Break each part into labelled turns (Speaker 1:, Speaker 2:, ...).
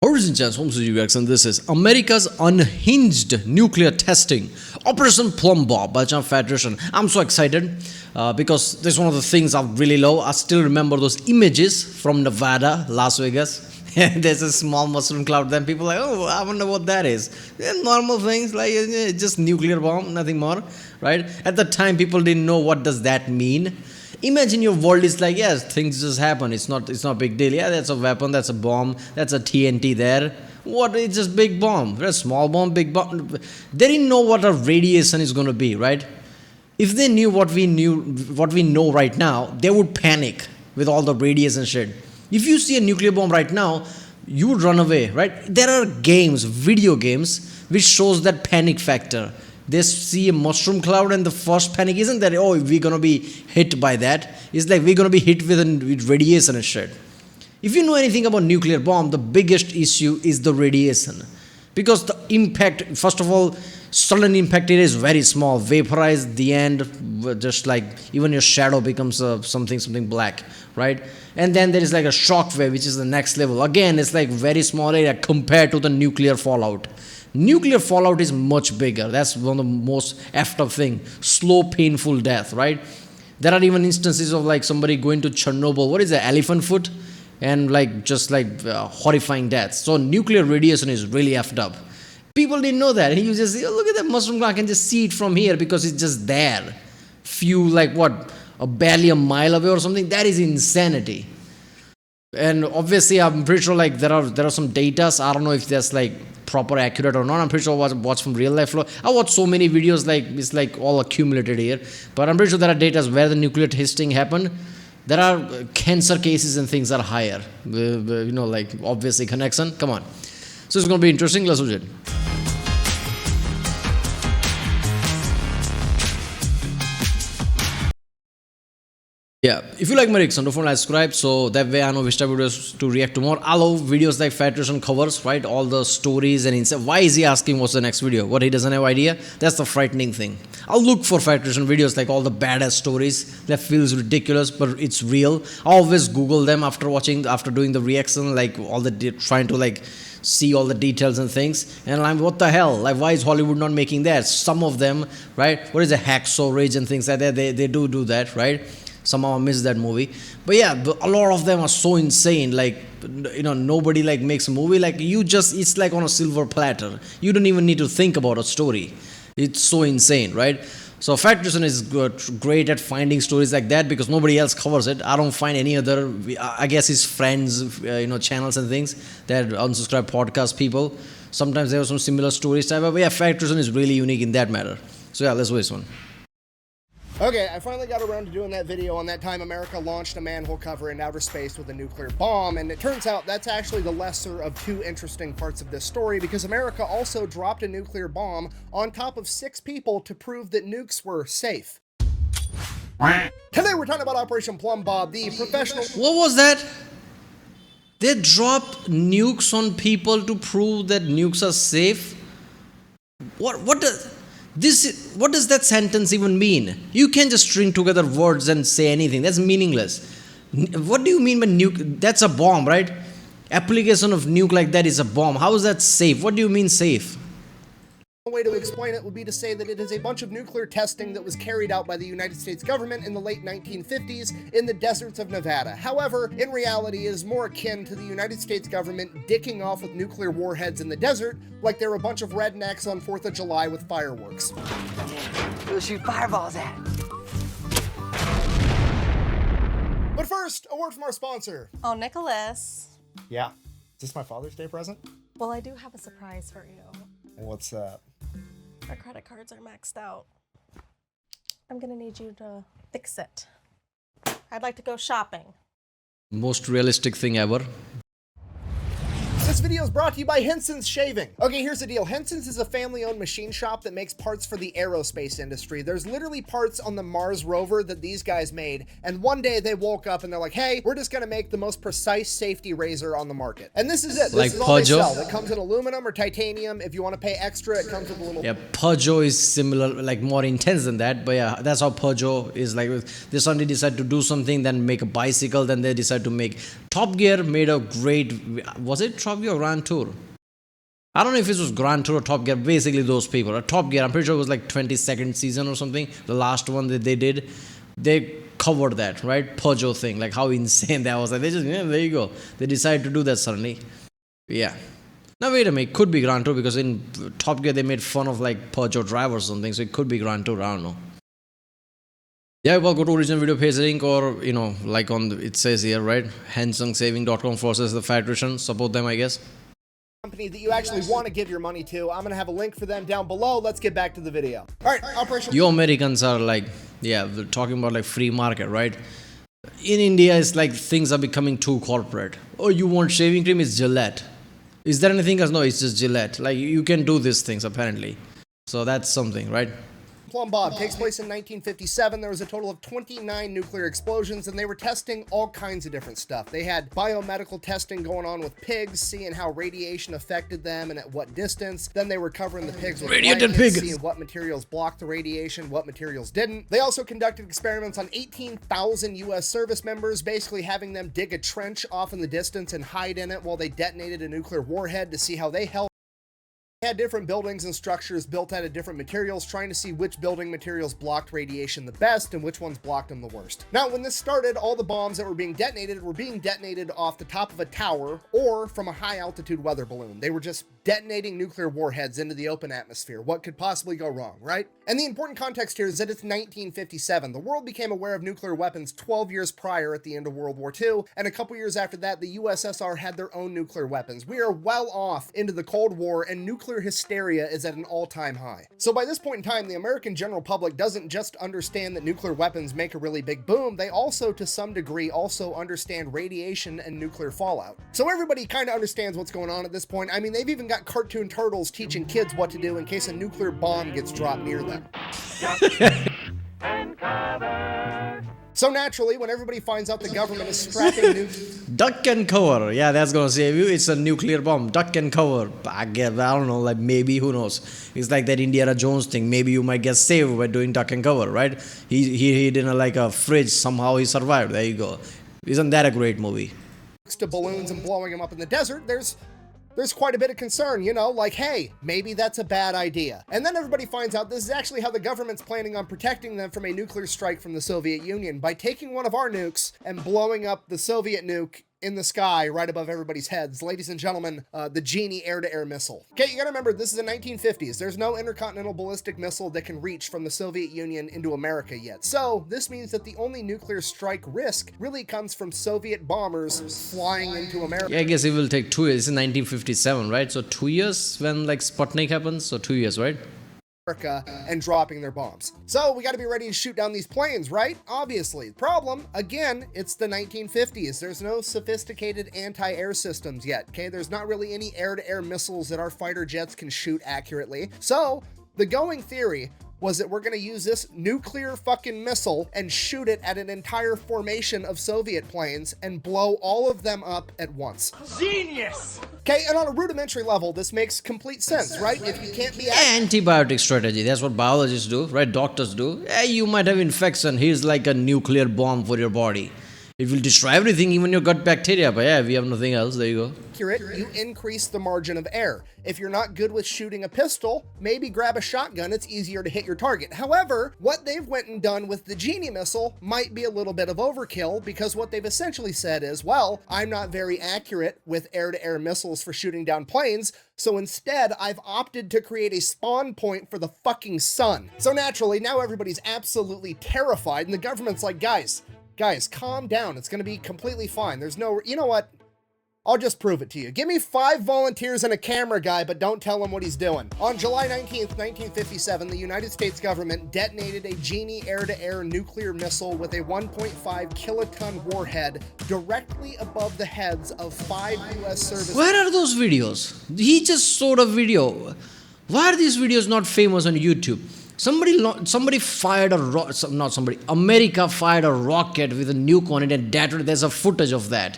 Speaker 1: Ladies and gents, home studio X, and this is America's Unhinged Nuclear Testing Operation Plumbob by Jump Federation. I'm so excited because this is one of the things I really love. I still remember those images from Nevada, Las Vegas. There's a small mushroom cloud. Then people are like, oh, I wonder what that is. They're normal things like just nuclear bomb, nothing more, right? At the time, people didn't know what does that mean. Imagine your world is like, yes, things just happen. It's not a big deal. Yeah, that's a weapon, that's a bomb, that's a TNT there. What? It's just big bomb. A small bomb, big bomb. They didn't know what a radiation is going to be, right? If they knew what we know right now, they would panic with all the radiation shit. If you see a nuclear bomb right now, you would run away, right? There are games, video games, which shows that panic factor. They see a mushroom cloud and the first panic isn't that, oh, we're going to be hit by that. It's like we're going to be hit with radiation and shit. If you know anything about nuclear bomb, the biggest issue is the radiation. Because the impact, first of all, sudden impact area is very small. Vaporize the end, just like even your shadow becomes something black, right? And then there is like a shock wave, which is the next level. Again, it's like very small area compared to the nuclear fallout. Nuclear fallout is much bigger. That's one of the most effed up thing. Slow, painful death, right? There are even instances of like somebody going to Chernobyl. What is that? Elephant foot? And like just like horrifying deaths. So nuclear radiation is really effed up. People didn't know that. You just oh, look at that mushroom cloud. I can just see it from here because it's just there. Few like what? Barely a mile away or something. That is insanity. And obviously, I'm pretty sure like there are some data. I don't know if that's like proper accurate or not. I'm pretty sure I watched from real life. I watched so many videos like it's like all accumulated here. But I'm pretty sure there are data where the nuclear testing happened. There are cancer cases and things are higher. Like obviously connection. Come on. So it's gonna be interesting. Let's watch it. Yeah, if you like my reaction, don't forget to subscribe so that way I know which type of videos to react to more. I love videos like Federation covers, right? All the stories and insight. Why is he asking what's the next video? What, he doesn't have idea? That's the frightening thing. I'll look for Federation videos like all the badass stories that feels ridiculous but it's real. I always Google them after doing the reaction, like all the trying to like see all the details and things, and I'm what the hell, like why is Hollywood not making that? Some of them, right? What is a hacksaw ridge and things like that? They do that, right? Somehow I missed that movie. But yeah, a lot of them are so insane. Like, nobody like makes a movie. Like it's like on a silver platter. You don't even need to think about a story. It's so insane, right? So Federation is great at finding stories like that because nobody else covers it. I don't find any other, I guess his friends, channels and things that unsubscribe podcast people. Sometimes there are some similar stories type of, but yeah, Federation is really unique in that matter. So yeah, let's watch this one.
Speaker 2: Okay, I finally got around to doing that video on that time America launched a manhole cover in outer space with a nuclear bomb, and it turns out that's actually the lesser of two interesting parts of this story because America also dropped a nuclear bomb on top of 6 people to prove that nukes were safe. Today we're talking about Operation Plumbob, the professional...
Speaker 1: What was that? They dropped nukes on people to prove that nukes are safe? What does that sentence even mean? You can't just string together words and say anything. That's meaningless. What do you mean by nuke? That's a bomb, right? Application of nuke like that is a bomb. How is that safe? What do you mean safe?
Speaker 2: One way to explain it would be to say that it is a bunch of nuclear testing that was carried out by the United States government in the late 1950s in the deserts of Nevada. However, in reality, it is more akin to the United States government dicking off with nuclear warheads in the desert like they're a bunch of rednecks on 4th of July with fireworks.
Speaker 3: We'll shoot fireballs at.
Speaker 2: But first, a word from our sponsor.
Speaker 4: Oh, Nicholas.
Speaker 2: Yeah. Is this my Father's Day present?
Speaker 4: Well, I do have a surprise for you.
Speaker 2: What's that?
Speaker 4: Our credit cards are maxed out. I'm gonna need you to fix it. I'd like to go shopping.
Speaker 1: Most realistic thing ever.
Speaker 2: This video is brought to you by Henson's Shaving. Okay, here's the deal. Henson's is a family-owned machine shop that makes parts for the aerospace industry. There's literally parts on the Mars rover that these guys made, and one day they woke up and they're like, hey, we're just gonna make the most precise safety razor on the market. And this is it. This
Speaker 1: like
Speaker 2: is all they
Speaker 1: Peugeot?
Speaker 2: sell. It comes in aluminum or titanium. If you want to pay extra, it comes with a little...
Speaker 1: Yeah, Peugeot is similar, like more intense than that. But yeah, that's how Peugeot is. Like they suddenly decide to do something, then make a bicycle, then they decide to make Top Gear made a great... Was it Top Gear? Gear or Grand Tour? I don't know if it was Grand Tour or Top Gear, basically those people. Or Top Gear, I'm pretty sure it was like 22nd season or something. The last one that they did, they covered that, right? Peugeot thing, like how insane that was. Like they just, yeah, there you go. They decided to do that suddenly. Yeah. Now wait a minute, it could be Grand Tour because in Top Gear they made fun of like Peugeot drivers or something, so it could be Grand Tour, I don't know. Yeah, well, go to original video page link or, you know, like on the, it says here, right? HensungSaving.com versus the Federation. Support them, I guess.
Speaker 2: Company that you actually want to give your money to. I'm going to have a link for them down below. Let's get back to the video. All right, Operation...
Speaker 1: You Americans are like, yeah, we're talking about like free market, right? In India, it's like things are becoming too corporate. Oh, you want shaving cream? It's Gillette. Is there anything else? No, it's just Gillette. Like, you can do these things, apparently. So that's something, right?
Speaker 2: Plumbob takes place in 1957. There was a total of 29 nuclear explosions, and they were testing all kinds of different stuff. They had biomedical testing going on with pigs, seeing how radiation affected them and at what distance. Then they were covering the pigs with blankets, seeing what materials blocked the radiation, what materials didn't. They also conducted experiments on 18,000 U.S. service members, basically having them dig a trench off in the distance and hide in it while they detonated a nuclear warhead to see how they held. They had different buildings and structures built out of different materials, trying to see which building materials blocked radiation the best and which ones blocked them the worst. Now, when this started, all the bombs that were being detonated off the top of a tower or from a high altitude weather balloon. They were just detonating nuclear warheads into the open atmosphere. What could possibly go wrong, right? And the important context here is that it's 1957. The world became aware of nuclear weapons 12 years prior at the end of World War II, and a couple years after that, the USSR had their own nuclear weapons. We are well off into the Cold War, and nuclear hysteria is at an all-time high. So by this point in time, the American general public doesn't just understand that nuclear weapons make a really big boom, they also, to some degree, also understand radiation and nuclear fallout. So everybody kind of understands what's going on at this point. I mean, they've even got cartoon turtles teaching kids what to do in case a nuclear bomb gets dropped near them. So naturally, when everybody finds out the government is strapping nukes...
Speaker 1: Duck and cover. Yeah, that's gonna save you. It's a nuclear bomb. Duck and cover. I don't know, like maybe, who knows. It's like that Indiana Jones thing. Maybe you might get saved by doing duck and cover, right? He hid in like a fridge. Somehow he survived. There you go. Isn't that a great movie?
Speaker 2: ...to balloons and blowing them up in the desert, there's quite a bit of concern, you know, like, hey, maybe that's a bad idea. And then everybody finds out this is actually how the government's planning on protecting them from a nuclear strike from the Soviet Union by taking one of our nukes and blowing up the Soviet nuke in the sky right above everybody's heads. Ladies and gentlemen, the Genie air-to-air missile. Okay, you gotta remember, this is the 1950s. There's no intercontinental ballistic missile that can reach from the Soviet Union into America yet. So this means that the only nuclear strike risk really comes from Soviet bombers flying into America.
Speaker 1: Yeah, I guess it will take 2 years. It's in 1957, right? So 2 years when like Sputnik happens. So 2 years, right?
Speaker 2: And dropping their bombs. So we got to be ready to shoot down these planes, right? Obviously. Problem, again, it's the 1950s. There's no sophisticated anti-air systems yet, okay? There's not really any air-to-air missiles that our fighter jets can shoot accurately. So the going theory was that we're going to use this nuclear fucking missile and shoot it at an entire formation of Soviet planes and blow all of them up at once.
Speaker 3: Genius!
Speaker 2: Okay, and on a rudimentary level, this makes complete sense, right? If you can't be...
Speaker 1: Antibiotic strategy, that's what biologists do, right? Doctors do. You might have infection, here's like a nuclear bomb for your body. It will destroy everything, even your gut bacteria, but yeah, we have nothing else, there you go.
Speaker 2: Accurate, you increase the margin of error. If you're not good with shooting a pistol, maybe grab a shotgun, it's easier to hit your target. However, what they've went and done with the Genie missile might be a little bit of overkill, because what they've essentially said is, well, I'm not very accurate with air-to-air missiles for shooting down planes, so instead I've opted to create a spawn point for the fucking sun. So naturally, now everybody's absolutely terrified, and the government's like, guys, calm down. It's going to be completely fine. There's no... You know what? I'll just prove it to you. Give me 5 volunteers and a camera guy, but don't tell him what he's doing. On July 19th, 1957, the United States government detonated a Genie air-to-air nuclear missile with a 1.5 kiloton warhead directly above the heads of 5 U.S. service...
Speaker 1: Where are those videos? He just showed a video. Why are these videos not famous on YouTube? Somebody fired America fired a rocket with a nuke on it and detonated. There's a footage of that.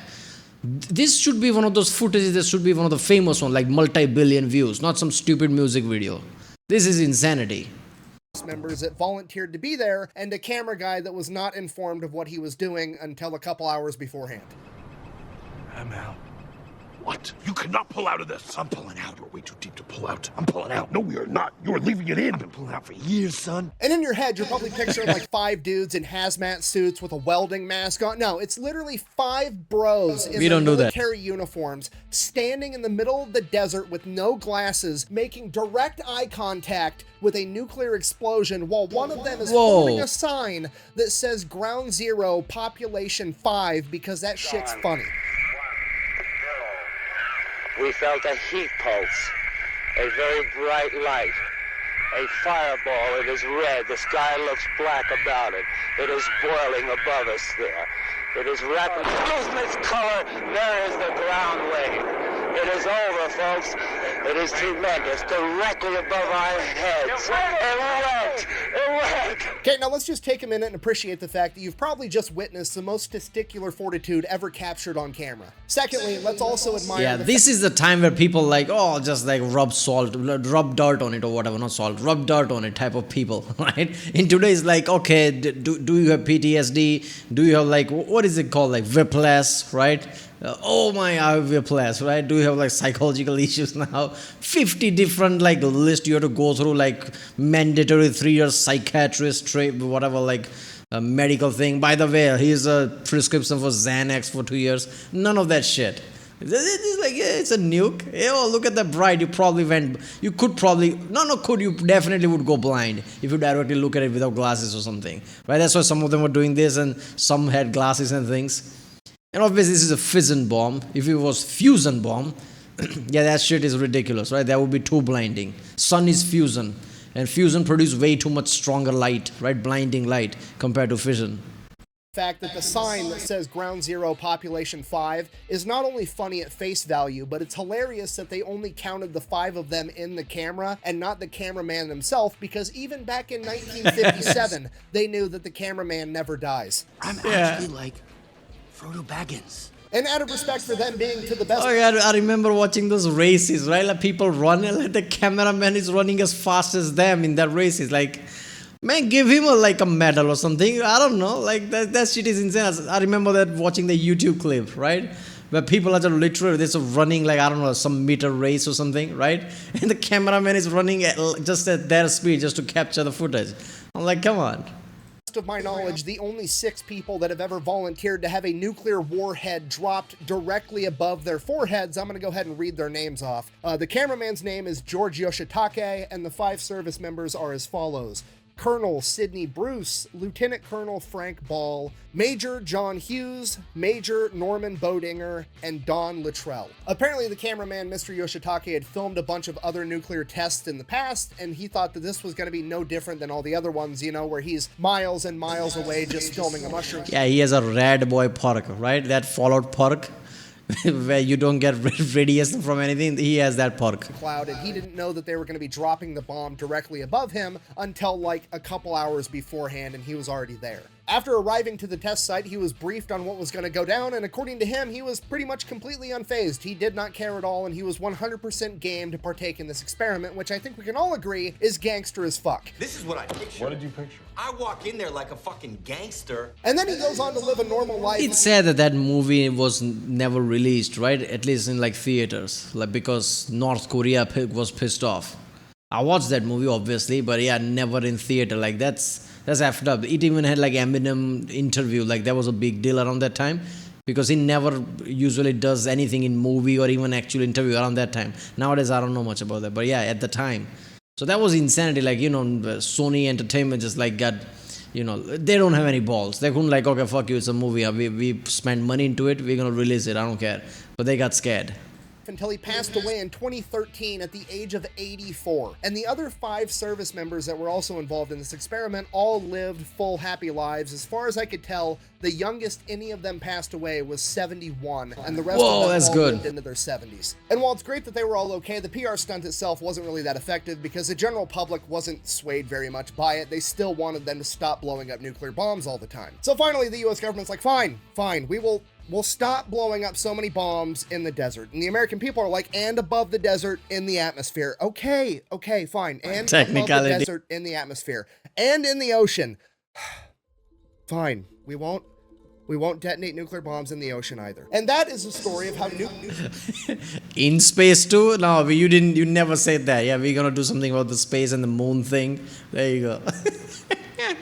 Speaker 1: This should be one of those footages. This should be one of the famous ones, like multi-billion views, not some stupid music video. This is insanity.
Speaker 2: Members that volunteered to be there, and a camera guy that was not informed of what he was doing until a couple hours beforehand.
Speaker 3: I'm out.
Speaker 5: What? You cannot pull out of this. I'm pulling out. You're way too deep to pull out. I'm pulling out. No, we are not. You are leaving it in. I've been pulling out for years, son.
Speaker 2: And in your head, you're probably picturing like 5 dudes in hazmat suits with a welding mask on. No, it's literally 5 bros in their military uniforms standing in the middle of the desert with no glasses, making direct eye contact with a nuclear explosion while one of them is holding a sign that says Ground Zero, Population 5, because that shit's funny.
Speaker 6: We felt a heat pulse, a very bright light, a fireball. It is red. The sky looks black about it. It is boiling above us there. It is rapidly losing its color. There is the ground wave. It is over, folks. It is tremendous. Directly above our heads. It went. It went.
Speaker 2: Okay, now let's just take a minute and appreciate the fact that you've probably just witnessed the most testicular fortitude ever captured on camera. Secondly, let's also admire
Speaker 1: this is the time where people like, oh, just like rub salt, rub dirt on it or whatever, not salt, rub dirt on it type of people, right? In today's like, okay, do you have PTSD? Do you have like, what is it called? Like whiplash, right? Oh my, I have whiplash, right? Do you have like psychological issues now? 50 different like list you have to go through, like mandatory 3 years psychiatrist, whatever, like a medical thing. By the way, here's a prescription for Xanax for 2 years. None of that shit. It's like, yeah, it's a nuke. Oh, look at the bride. You definitely would go blind if you directly look at it without glasses or something, right? That's why some of them were doing this and some had glasses and things. And obviously this is a fission bomb. If it was fusion bomb, yeah, that shit is ridiculous, right? That would be too blinding. Sun is fusion, and fusion produces way too much stronger light, right? Blinding light compared to fission.
Speaker 2: Fact that the sign that says Ground Zero, Population 5 is not only funny at face value, but it's hilarious that they only counted the 5 of them in the camera and not the cameraman himself, because even back in 1957, they knew that the cameraman never dies.
Speaker 3: I'm actually like Frodo Baggins.
Speaker 2: And out of respect for them being to the best.
Speaker 1: Oh yeah, I remember watching those races, right? Like people run and like the cameraman is running as fast as them in that races. Like, man, give him a medal or something. I don't know. Like that shit is insane. I remember that watching the YouTube clip, right? Where people are just literally running like, I don't know, some meter race or something, right? And the cameraman is running just at their speed just to capture the footage. I'm like, come on.
Speaker 2: Of my knowledge, the only 6 people that have ever volunteered to have a nuclear warhead dropped directly above their foreheads. I'm going to go ahead and read their names off. The cameraman's name is George Yoshitake, and the 5 service members are as follows: Colonel Sidney Bruce, Lieutenant Colonel Frank Ball, Major John Hughes, Major Norman Bodinger, and Don Luttrell. Apparently the cameraman, Mr. Yoshitake, had filmed a bunch of other nuclear tests in the past, and he thought that this was going to be no different than all the other ones, you know, where he's miles and miles away just filming a mushroom.
Speaker 1: Yeah, he has a rad boy perk, right? That Fallout perk. Where you don't get radiation from anything, he has that perk.
Speaker 2: Cloud, and he didn't know that they were going to be dropping the bomb directly above him until like a couple hours beforehand, and he was already there. After arriving to the test site, he was briefed on what was going to go down, and according to him, he was pretty much completely unfazed. He did not care at all, and he was 100% game to partake in this experiment, which I think we can all agree is gangster as fuck.
Speaker 7: This is what I picture.
Speaker 5: What did you picture?
Speaker 7: I walk in there like a fucking gangster.
Speaker 2: And then he goes on to live a normal life.
Speaker 1: It's sad that that movie was never released, right? At least in like theaters, like because North Korea was pissed off. I watched that movie obviously, but yeah, never in theater. Like that's effed up. It even had like Eminem interview, like that was a big deal around that time, because he never usually does anything in movie or even actual interview around that time. Nowadays I don't know much about that, but yeah, at the time. So that was insanity. Like, you know, Sony Entertainment just like got, you know, they don't have any balls. They couldn't like, okay, fuck you, it's a movie. We spent money into it, we're gonna release it, I don't care. But they got scared.
Speaker 2: Until he passed away in 2013 at the age of 84. And the other 5 service members that were also involved in this experiment all lived full, happy lives. As far as I could tell, the youngest any of them passed away was 71, and the rest of them all lived into their 70s. And while it's great that they were all okay, the PR stunt itself wasn't really that effective because the general public wasn't swayed very much by it. They still wanted them to stop blowing up nuclear bombs all the time. So finally, the US government's like, fine, we'll stop blowing up so many bombs in the desert. And the American people are like, and above the desert in the atmosphere. Okay, fine. And above the desert in the atmosphere. And in the ocean. Fine, we won't We won't detonate nuclear bombs in the ocean either. And that is the story of how
Speaker 1: In space too? No, you never said that. Yeah, we're gonna do something about the space and the moon thing. There you go.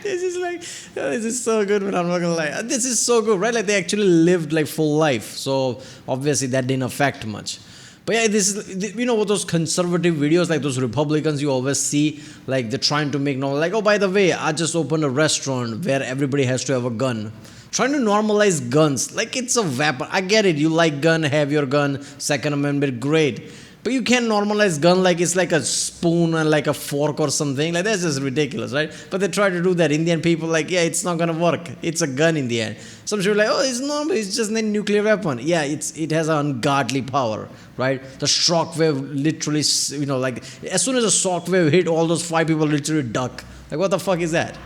Speaker 1: This is like, this is so good, man. I'm not gonna lie. This is so good, right? Like they actually lived like full life. So obviously that didn't affect much. But yeah, this is, you know what, those conservative videos, like those Republicans you always see, like they're trying to make normal, like, oh, by the way, I just opened a restaurant where everybody has to have a gun. Trying to normalize guns, like it's a weapon. I get it, you like gun, have your gun, Second Amendment, great. But you can't normalize gun like it's like a spoon and like a fork or something. Like that's just ridiculous, right? But they try to do that. Indian people like, yeah, it's not gonna work. It's a gun in the end. Some people like, oh, it's normal. It's just a nuclear weapon. Yeah, it has an ungodly power, right? The shockwave literally, you know, like as soon as a shockwave hit, all those 5 people literally duck. Like what the fuck is that?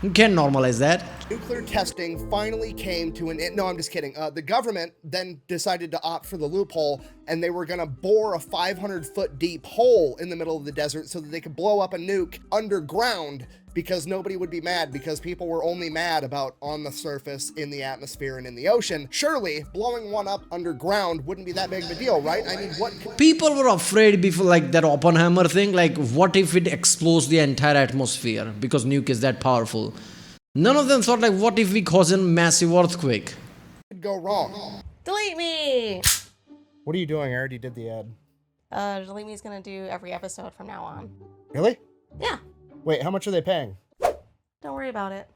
Speaker 1: You can't normalize that.
Speaker 2: Nuclear testing finally came to an end. No, I'm just kidding. The government then decided to opt for the loophole, and they were going to bore a 500-foot deep hole in the middle of the desert so that they could blow up a nuke underground, because nobody would be mad, because people were only mad about on the surface, in the atmosphere, and in the ocean. Surely, blowing one up underground wouldn't be that big of a deal, right? I mean, what...
Speaker 1: People were afraid before, like that Oppenheimer thing, like what if it explodes the entire atmosphere because nuke is that powerful? None of them thought like, what if we cause a massive earthquake?
Speaker 2: could go wrong?
Speaker 4: Delete me!
Speaker 2: What are you doing? I already did the ad.
Speaker 4: Delete me is gonna do every episode from now on.
Speaker 2: Really?
Speaker 4: Yeah.
Speaker 2: Wait, how much are they paying?
Speaker 4: Don't worry about it.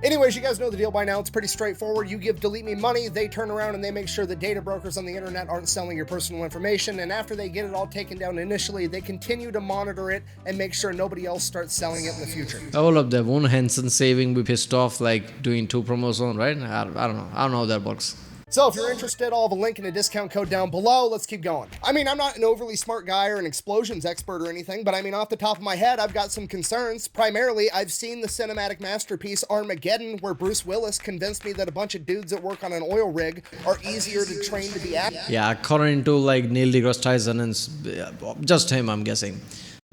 Speaker 2: Anyways, you guys know the deal by now. It's pretty straightforward. You give Delete Me money, they turn around and they make sure the data brokers on the internet aren't selling your personal information, and after they get it all taken down initially, they continue to monitor it and make sure nobody else starts selling it in the future.
Speaker 1: All of that. Won't Henson saving be pissed off like doing 2 promos on, right? I don't know. I don't know how that works.
Speaker 2: So if you're interested, I'll have a link and a discount code down below. Let's keep going. I mean, I'm not an overly smart guy or an explosions expert or anything, but I mean, off the top of my head, I've got some concerns. Primarily, I've seen the cinematic masterpiece Armageddon, where Bruce Willis convinced me that a bunch of dudes that work on an oil rig are easier to train to be actors.
Speaker 1: Yeah, according to like Neil deGrasse Tyson and just him, I'm guessing.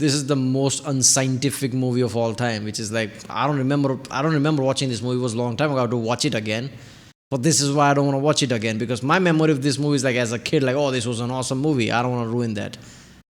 Speaker 1: This is the most unscientific movie of all time, which is like, I don't remember watching this movie. It was a long time ago. I have to watch it again. But this is why I don't want to watch it again, because my memory of this movie is like as a kid, like, oh, this was an awesome movie. I don't want to ruin that.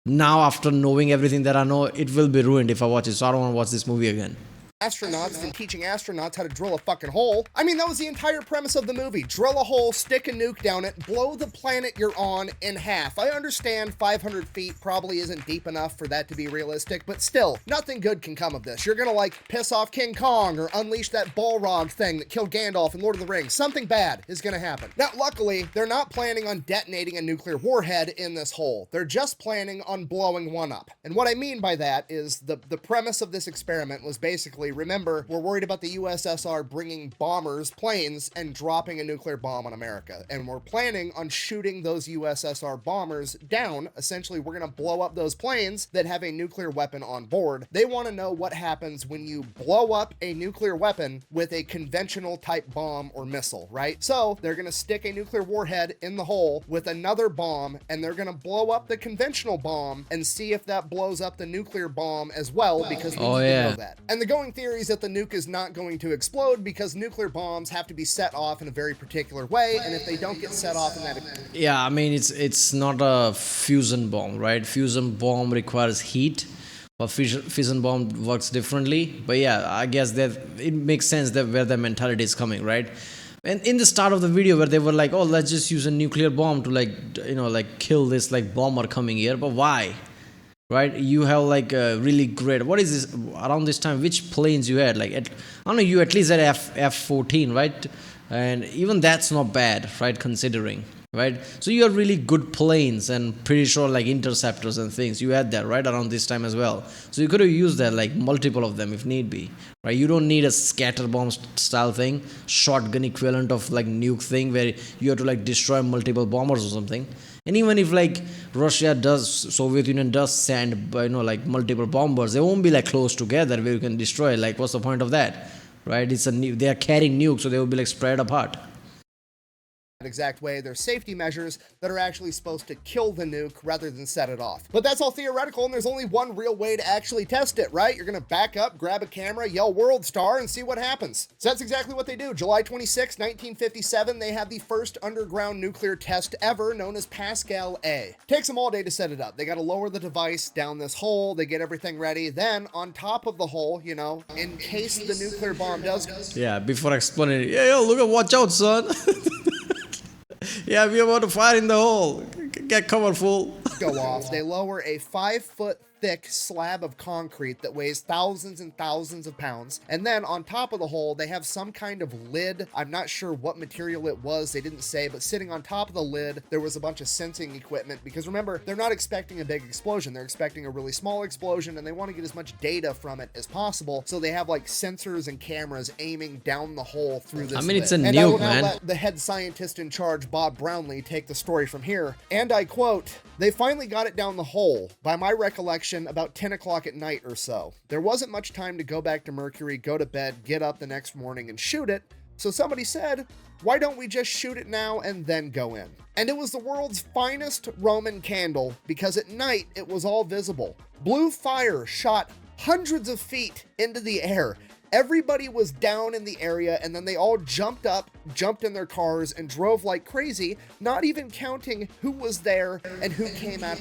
Speaker 1: Now, after knowing everything that I know, it will be ruined if I watch it. So I don't want to watch this movie again.
Speaker 2: Astronauts and teaching astronauts how to drill a fucking hole. I mean, that was the entire premise of the movie. Drill a hole, stick a nuke down it, blow the planet you're on in half. I understand 500 feet probably isn't deep enough for that to be realistic, but still, nothing good can come of this. You're gonna like piss off King Kong or unleash that Balrog thing that killed Gandalf in Lord of the Rings. Something bad is gonna happen. Now, luckily, they're not planning on detonating a nuclear warhead in this hole. They're just planning on blowing one up. And what I mean by that is the premise of this experiment was basically, remember, we're worried about the USSR bringing bombers, planes, and dropping a nuclear bomb on America. And we're planning on shooting those USSR bombers down. Essentially, we're going to blow up those planes that have a nuclear weapon on board. They want to know what happens when you blow up a nuclear weapon with a conventional type bomb or missile, right? So they're going to stick a nuclear warhead in the hole with another bomb, and they're going to blow up the conventional bomb and see if that blows up the nuclear bomb as well, because we need to know that. And the going theory is that the nuke is not going to explode because nuclear bombs have to be set off in a very particular way, and if they don't get set off in that...
Speaker 1: Yeah, I mean, it's not a fusion bomb, right? Fusion bomb requires heat, but fission bomb works differently. But yeah, I guess that it makes sense that where the mentality is coming, right? And in the start of the video where they were like, oh, let's just use a nuclear bomb to like, you know, like kill this like bomber coming here, but why? Right, you have like a really great, what is this, around this time, which planes you had, like, I don't know, you at least had F-14, right, and even that's not bad, right, considering, right, so you have really good planes, and pretty sure, like, interceptors and things, you had that, right, around this time as well, so you could have used that, like, multiple of them if need be, right, you don't need a scatter bomb style thing, shotgun equivalent of, like, nuke thing, where you have to, like, destroy multiple bombers or something. And even if like Russia does, Soviet Union does send, you know, like multiple bombers, they won't be like close together where you can destroy. Like, what's the point of that, right? It's they are carrying nukes, so they will be like spread apart.
Speaker 2: exact way. There's safety measures that are actually supposed to kill the nuke rather than set it off. But that's all theoretical, and there's only one real way to actually test it, right? You're gonna back up, grab a camera, yell "World Star," and see what happens. So that's exactly what they do. July 26, 1957, they have the first underground nuclear test ever, known as Pascal A. Takes them all day to set it up. They gotta lower the device down this hole, they get everything ready. Then, on top of the hole, you know, in case the nuclear bomb does...
Speaker 1: Yeah, before explaining, yeah, yo, look at, watch out, son. Yeah, we are about to fire in the hole. Get cover, fool.
Speaker 2: Go off. They lower a 5-foot thick slab of concrete that weighs thousands and thousands of pounds. And then on top of the hole, they have some kind of lid. I'm not sure what material it was. They didn't say, but sitting on top of the lid, there was a bunch of sensing equipment because remember, they're not expecting a big explosion. They're expecting a really small explosion and they want to get as much data from it as possible. So they have like sensors and cameras aiming down the hole through this
Speaker 1: I mean,
Speaker 2: lid.
Speaker 1: it's a
Speaker 2: And I
Speaker 1: nuke,
Speaker 2: will now
Speaker 1: man.
Speaker 2: let the head scientist in charge, Bob Brownlee, take the story from here. And I quote, "They finally got it down the hole, by my recollection, about 10 o'clock at night or so. There wasn't much time to go back to Mercury, go to bed, get up the next morning and shoot it. So somebody said, why don't we just shoot it now and then go in? And it was the world's finest Roman candle because at night it was all visible. Blue fire shot hundreds of feet into the air. Everybody was down in the area and then they all jumped up, jumped in their cars and drove like crazy, not even counting who was there and who came out."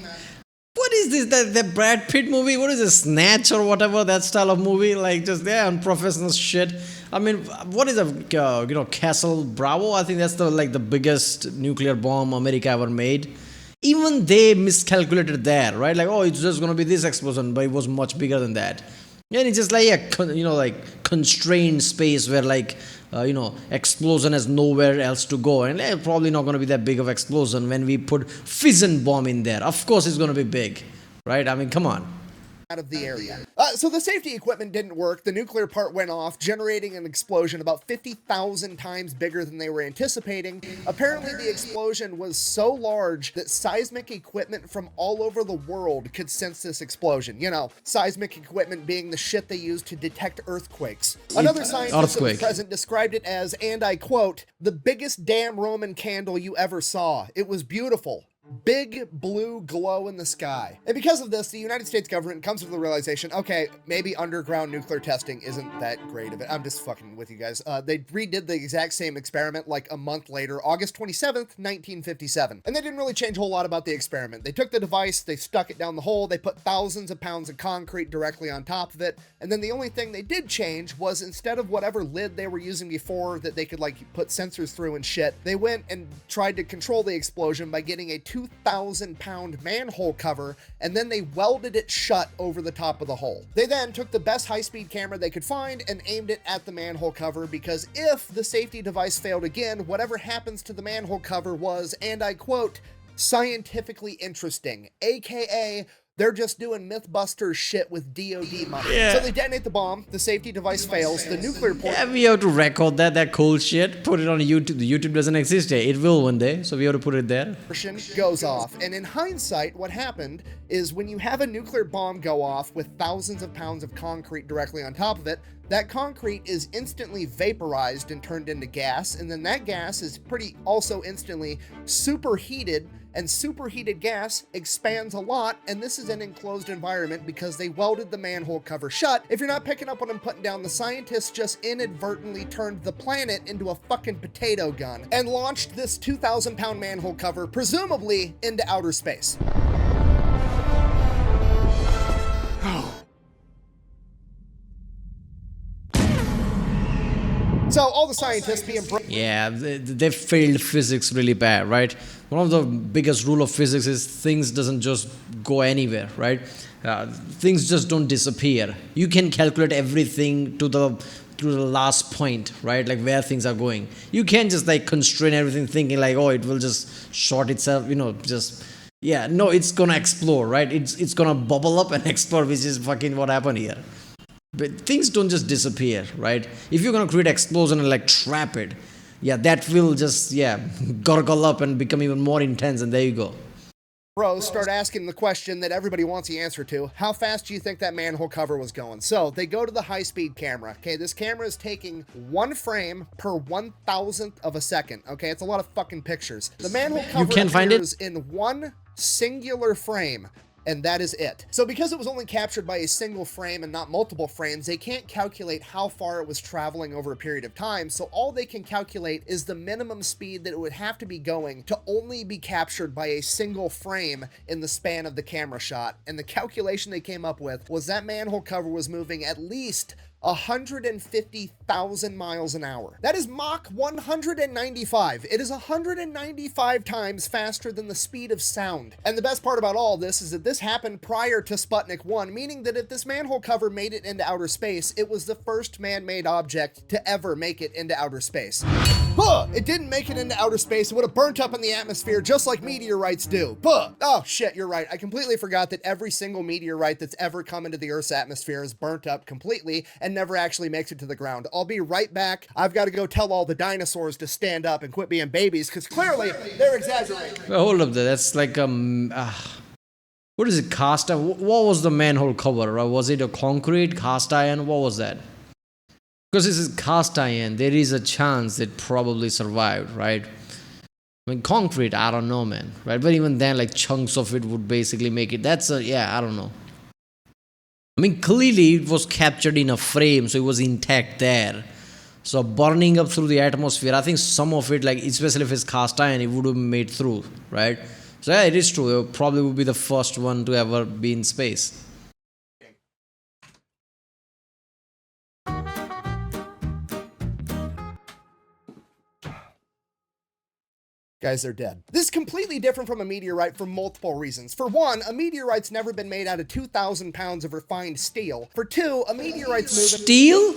Speaker 1: What is this? The Brad Pitt movie? What is this? Snatch or whatever, that style of movie? Like just unprofessional shit. I mean, what is a Castle Bravo? I think that's the biggest nuclear bomb America ever made. Even they miscalculated that, right? Like, oh, it's just gonna be this explosion, but it was much bigger than that. And it's just like a constrained space where explosion has nowhere else to go, and probably not going to be that big of explosion when we put fission bomb in there. Of course, it's going to be big, right? I mean, come on.
Speaker 2: Out of the area. So the safety equipment didn't work. The nuclear part went off, generating an explosion about 50,000 times bigger than they were anticipating. Apparently, the explosion was so large that seismic equipment from all over the world could sense this explosion. You know, seismic equipment being the shit they use to detect earthquakes. Another scientist that was present described it as, and I quote, "the biggest damn Roman candle you ever saw. It was beautiful. Big blue glow in the sky." And because of this, the United States government comes to the realization, okay, maybe underground nuclear testing isn't that great of it. I'm just fucking with you guys. They redid the exact same experiment like a month later, August 27th, 1957. And they didn't really change a whole lot about the experiment. They took the device, they stuck it down the hole, they put thousands of pounds of concrete directly on top of it. And then the only thing they did change was instead of whatever lid they were using before that they could put sensors through and shit, they went and tried to control the explosion by getting a 2,000-pound manhole cover, and then they welded it shut over the top of the hole. They then took the best high-speed camera they could find and aimed it at the manhole cover because if the safety device failed again, whatever happens to the manhole cover was, and I quote, "scientifically interesting," aka they're just doing Mythbusters shit with DOD money.
Speaker 1: Yeah.
Speaker 2: So they detonate the bomb, the safety device fails, the nuclear port...
Speaker 1: Yeah, we have to record that cool shit, put it on YouTube. The YouTube doesn't exist yet. It will one day, so we have to put it there.
Speaker 2: Goes off. And in hindsight, what happened is when you have a nuclear bomb go off with thousands of pounds of concrete directly on top of it, that concrete is instantly vaporized and turned into gas, and then that gas is also instantly superheated, and superheated gas expands a lot, and this is an enclosed environment because they welded the manhole cover shut. If you're not picking up what I'm putting down, the scientists just inadvertently turned the planet into a fucking potato gun and launched this 2,000-pound manhole cover, presumably into outer space. So all the scientists being
Speaker 1: Yeah, they failed physics really bad, right? One of the biggest rule of physics is things doesn't just go anywhere, right? Things just don't disappear. You can calculate everything to the last point, right? Like where things are going. You can't just constrain everything thinking oh, it will just short itself, no, it's gonna explode, right? It's gonna bubble up and explode, which is fucking what happened here. But things don't just disappear, right? If you're gonna create explosion and trap it, that will just gurgle up and become even more intense, and there you go.
Speaker 2: Bros start asking the question that everybody wants the answer to. How fast do you think that manhole cover was going? So they go to the high-speed camera. Okay, this camera is taking 1 frame per 1,000th of a second. Okay, it's a lot of fucking pictures. The manhole cover
Speaker 1: You can't find it?
Speaker 2: appears in one singular frame, and that is it. So because it was only captured by a single frame and not multiple frames, they can't calculate how far it was traveling over a period of time, so all they can calculate is the minimum speed that it would have to be going to only be captured by a single frame in the span of the camera shot. And the calculation they came up with was that manhole cover was moving at least 150,000 miles an hour. That is Mach 195. It is 195 times faster than the speed of sound. And the best part about all this is that this happened prior to Sputnik 1, meaning that if this manhole cover made it into outer space, it was the first man-made object to ever make it into outer space. Buh! It didn't make it into outer space. It would have burnt up in the atmosphere just like meteorites do. Buh! Oh shit, you're right. I completely forgot that every single meteorite that's ever come into the Earth's atmosphere is burnt up completely and never actually makes it to the ground. I'll be right back. I've got to go tell all the dinosaurs to stand up and quit being babies, because clearly they're exaggerating.
Speaker 1: Well, hold up there. That's like what is it? Cast iron? What was the manhole cover? Right? Was it a concrete, cast iron? What was that? Because this is cast iron, there is a chance it probably survived, right? I mean, concrete, I don't know, man, right? But even then, like chunks of it would basically make it. Yeah, I don't know. I mean, clearly it was captured in a frame, so it was intact there. So burning up through the atmosphere, I think some of it, like especially if it's cast iron, it would have made through, right? So yeah, it is true. It probably would be the first one to ever be in space.
Speaker 2: Guys, they're dead. This is completely different from a meteorite for multiple reasons. For one, a meteorite's never been made out of 2,000 pounds of refined steel. For two, a meteorite's moving...
Speaker 1: Steel?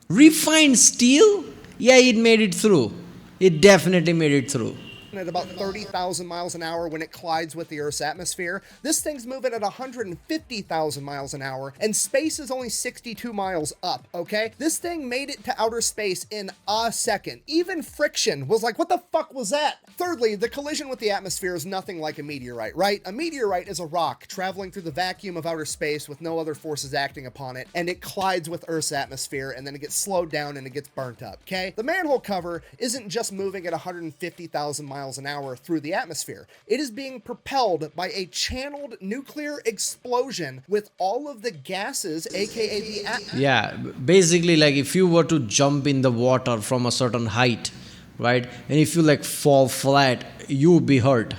Speaker 1: Refined steel? Yeah, it made it through. It definitely made it through.
Speaker 2: At about 30,000 miles an hour when it collides with the Earth's atmosphere. This thing's moving at 150,000 miles an hour, and space is only 62 miles up, okay? This thing made it to outer space in a second. Even friction was like, what the fuck was that? Thirdly, the collision with the atmosphere is nothing like a meteorite, right? A meteorite is a rock traveling through the vacuum of outer space with no other forces acting upon it, and it collides with Earth's atmosphere, and then it gets slowed down and it gets burnt up, okay? The manhole cover isn't just moving at 150,000 miles an hour through the atmosphere. It is being propelled by a channeled nuclear explosion with all of the gases, aka the
Speaker 1: Yeah, basically like if you were to jump in the water from a certain height, right? And if you like fall flat, you would be hurt,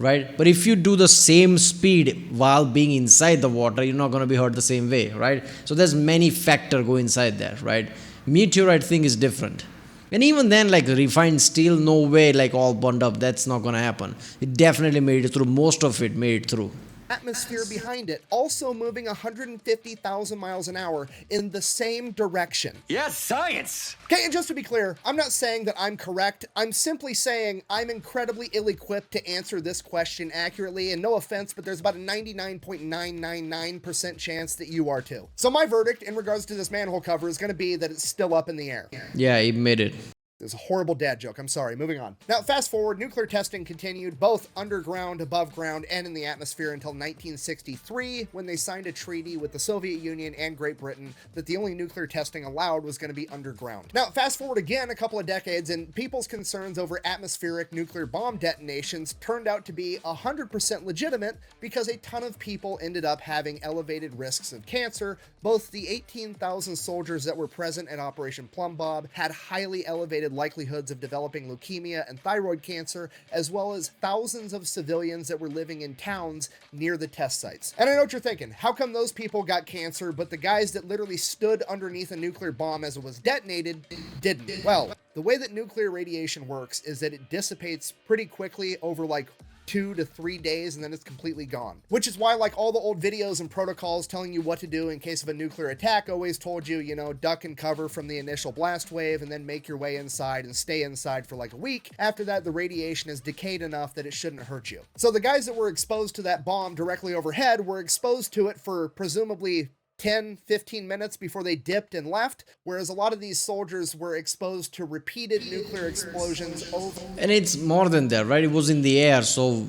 Speaker 1: right? But if you do the same speed while being inside the water, you're not going to be hurt the same way, right? So there's many factors go inside there, right? Meteorite thing is different. And even then, like refined steel, no way, like all burned up. That's not gonna happen. It definitely made it through. Most of it made it through.
Speaker 2: Atmosphere behind it, also moving 150,000 miles an hour in the same direction.
Speaker 3: Yes, science!
Speaker 2: Okay, and just to be clear, I'm not saying that I'm correct. I'm simply saying I'm incredibly ill-equipped to answer this question accurately, and no offense, but there's about a 99.999% chance that you are too. So my verdict in regards to this manhole cover is going to be that it's still up in the air.
Speaker 1: Yeah, it made it.
Speaker 2: It's a horrible dad joke. I'm sorry. Moving on. Now, fast forward, nuclear testing continued both underground, above ground, and in the atmosphere until 1963, when they signed a treaty with the Soviet Union and Great Britain that the only nuclear testing allowed was going to be underground. Now, fast forward again a couple of decades, and people's concerns over atmospheric nuclear bomb detonations turned out to be 100% legitimate because a ton of people ended up having elevated risks of cancer. Both the 18,000 soldiers that were present at Operation Plumbob had highly elevated likelihoods of developing leukemia and thyroid cancer, as well as thousands of civilians that were living in towns near the test sites. And I know what you're thinking, how come those people got cancer, but the guys that literally stood underneath a nuclear bomb as it was detonated didn't? Well, the way that nuclear radiation works is that it dissipates pretty quickly over like 2 to 3 days, and then it's completely gone. Which is why, like, all the old videos and protocols telling you what to do in case of a nuclear attack always told you, you know, duck and cover from the initial blast wave and then make your way inside and stay inside for like a week. After that, the radiation is decayed enough that it shouldn't hurt you. So the guys that were exposed to that bomb directly overhead were exposed to it for presumably 10, 15 minutes before they dipped and left, whereas a lot of these soldiers were exposed to repeated nuclear explosions over.
Speaker 1: And it's more than that, right? It was in the air, so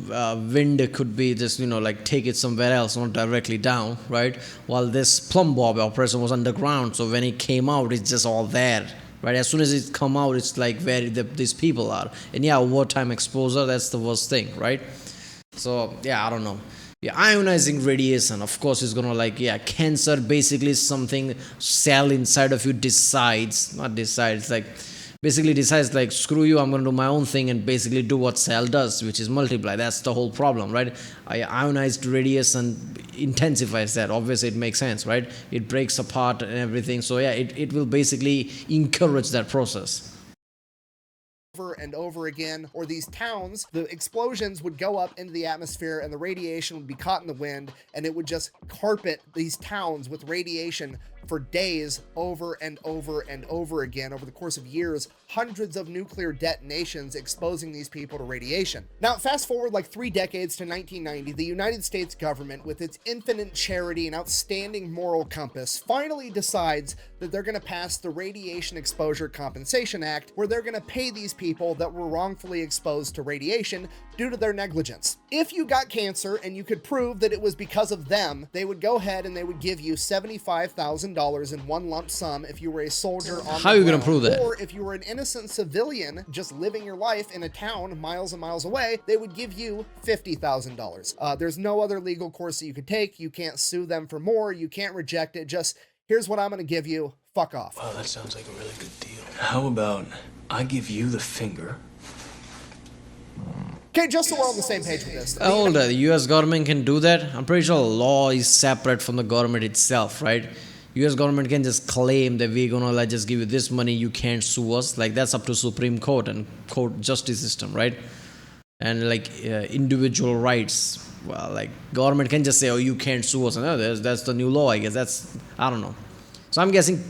Speaker 1: wind could be just, like take it somewhere else, not directly down, right? While this Plumbob operation was underground, so when it came out, it's just all there, right? As soon as it come out, it's like where these people are. And yeah, wartime exposure, that's the worst thing, right? So yeah, I don't know. Yeah, ionizing radiation, of course, is gonna cancer basically is something cell inside of you decides, not decides, basically decides screw you, I'm gonna do my own thing and basically do what cell does, which is multiply. That's the whole problem, right? Ionized radiation intensifies that. Obviously, it makes sense, right? It breaks apart and everything. So yeah, it will basically encourage that process.
Speaker 2: Over and over again, or these towns, the explosions would go up into the atmosphere and the radiation would be caught in the wind, and it would just carpet these towns with radiation for days over and over and over again over the course of years, hundreds of nuclear detonations exposing these people to radiation. Now, fast forward like 3 decades to 1990, the United States government, with its infinite charity and outstanding moral compass, finally decides that they're going to pass the Radiation Exposure Compensation Act, where they're going to pay these people that were wrongfully exposed to radiation due to their negligence. If you got cancer and you could prove that it was because of them, they would go ahead and they would give you $75,000 in one lump sum if you were a soldier on
Speaker 1: How are you going to prove that?
Speaker 2: Or if you were an innocent civilian just living your life in a town miles and miles away, they would give you $50,000. There's no other legal course that you could take. You can't sue them for more. You can't reject it. Just, here's what I'm going to give you. Fuck off.
Speaker 3: Wow, that sounds like a really good deal. How about I give you the finger?
Speaker 2: Okay, just so we're on the same page with this.
Speaker 1: Oh, the US government can do that? I'm pretty sure law is separate from the government itself, right? US government can just claim that we're gonna just give you this money, you can't sue us. That's up to Supreme Court and court justice system, right? And individual rights, well, government can just say, oh, you can't sue us. No, that's the new law, I guess. I don't know. So I'm guessing,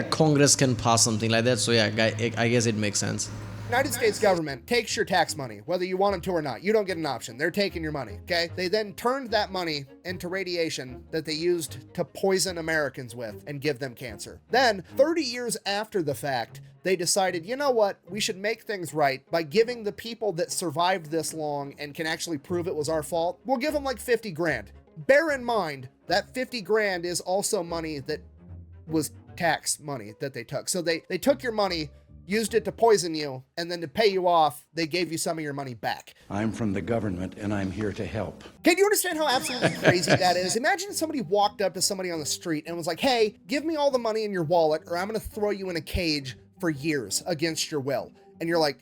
Speaker 1: Congress can pass something like that. So yeah, I guess it makes sense.
Speaker 2: United States government takes your tax money, whether you want them to or not. You don't get an option. They're taking your money, okay? They then turned that money into radiation that they used to poison Americans with and give them cancer. Then, 30 years after the fact, they decided, you know what? We should make things right by giving the people that survived this long and can actually prove it was our fault, we'll give them 50 grand. Bear in mind that 50 grand is also money that was tax money that they took. So they took your money, used it to poison you, and then to pay you off, they gave you some of your money back.
Speaker 8: I'm from the government, and I'm here to help.
Speaker 2: Can you understand how absolutely crazy that is? Imagine if somebody walked up to somebody on the street and was like, hey, give me all the money in your wallet, or I'm going to throw you in a cage for years against your will. And you're like,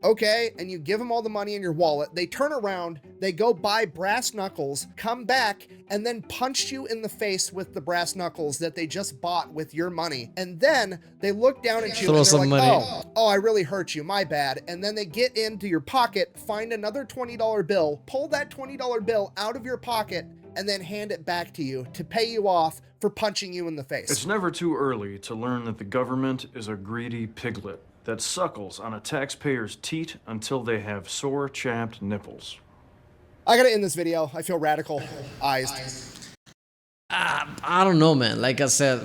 Speaker 2: okay, and you give them all the money in your wallet, they turn around, they go buy brass knuckles, come back, and then punch you in the face with the brass knuckles that they just bought with your money. And then they look down at you and they're like, oh, I really hurt you, my bad. And then they get into your pocket, find another $20 bill, pull that $20 bill out of your pocket, and then hand it back to you to pay you off for punching you in the face.
Speaker 9: It's never too early to learn that the government is a greedy piglet that suckles on a taxpayer's teat until they have sore, chapped nipples.
Speaker 2: I gotta end this video. I feel radicalized.
Speaker 1: I don't know, man. Like I said,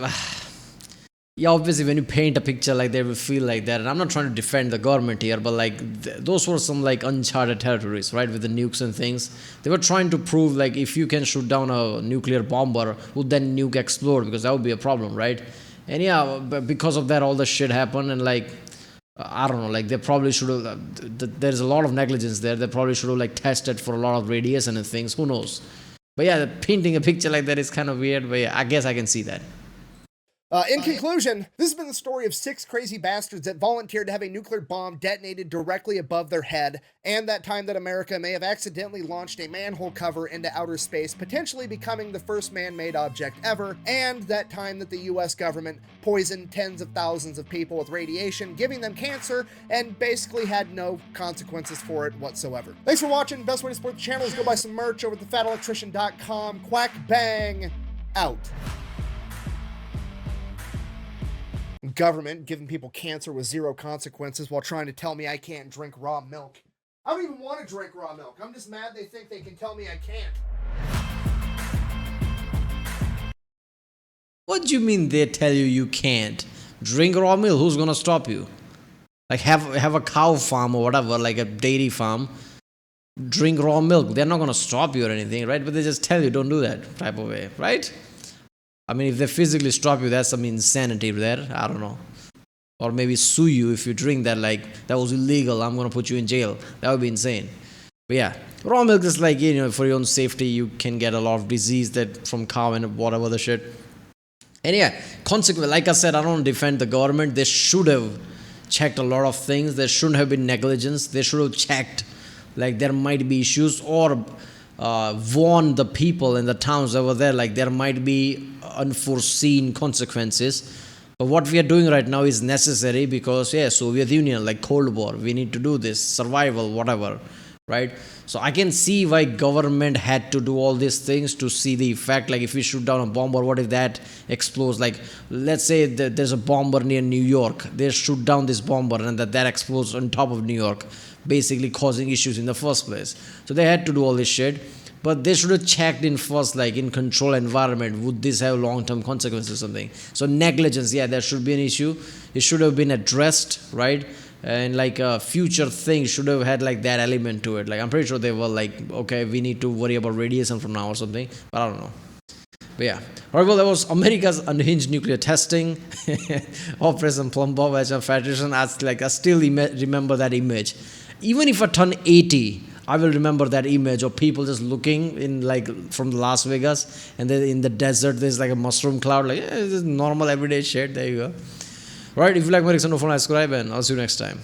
Speaker 1: yeah, obviously when you paint a picture like that, it will feel like that. And I'm not trying to defend the government here, but those were some uncharted territories, right? With the nukes and things. They were trying to prove if you can shoot down a nuclear bomber, would then nuke explode? Because that would be a problem, right? And yeah, because of that, all the shit happened. And I don't know, they probably should have, there's a lot of negligence there. They probably should have tested for a lot of radiation and things. Who knows? But yeah, painting a picture like that is kind of weird. But yeah, I guess I can see that.
Speaker 2: In conclusion, this has been the story of 6 crazy bastards that volunteered to have a nuclear bomb detonated directly above their head, and that time that America may have accidentally launched a manhole cover into outer space, potentially becoming the first man-made object ever, and that time that the US government poisoned tens of thousands of people with radiation, giving them cancer, and basically had no consequences for it whatsoever. Thanks for watching. Best way to support the channel is go buy some merch over at thefatelectrician.com. Quack bang out. Government giving people cancer with 0 consequences while trying to tell me I can't drink raw milk. I don't even want to drink raw milk. I'm just mad they think they can tell me I can't.
Speaker 1: What do you mean they tell you you can't? Drink raw milk, who's gonna stop you? Like have a cow farm or whatever, like a dairy farm. Drink raw milk. They're not gonna stop you or anything, right? But they just tell you don't do that type of way, right? I mean, if they physically stop you, that's some insanity there. I don't know. Or maybe sue you if you drink that, like, that was illegal, I'm gonna put you in jail. That would be insane. But yeah, raw milk is like, for your own safety, you can get a lot of disease that from cow and whatever the shit. And yeah, consequently, like I said, I don't defend the government. They should have checked a lot of things. There shouldn't have been negligence. They should have checked, like, there might be issues, or warned the people in the towns over there, like, there might be unforeseen consequences. But what we are doing right now is necessary because, yeah, Soviet Union, like Cold War, we need to do this, survival, whatever, right? So I can see why government had to do all these things to see the effect. Like if we shoot down a bomb, or what if that explodes? Like let's say that there's a bomber near New York. They shoot down this bomber and that explodes on top of New York, basically causing issues in the first place. So they had to do all this shit. But they should have checked in first, like in control environment, would this have long-term consequences or something? So negligence, yeah, there should be an issue. It should have been addressed, right? And like a future thing should have had like that element to it. Like I'm pretty sure they were like, okay, we need to worry about radiation from now or something. But I don't know. But yeah. Alright, well, that was America's unhinged nuclear testing. Operation Plumbob as a federation. I still remember that image. Even if I turn 80, I will remember that image of people just looking in like from Las Vegas, and then in the desert there's like a mushroom cloud, like this is normal everyday shit. There you go. Right, if you like my reason, don't forget to subscribe, and I'll see you next time.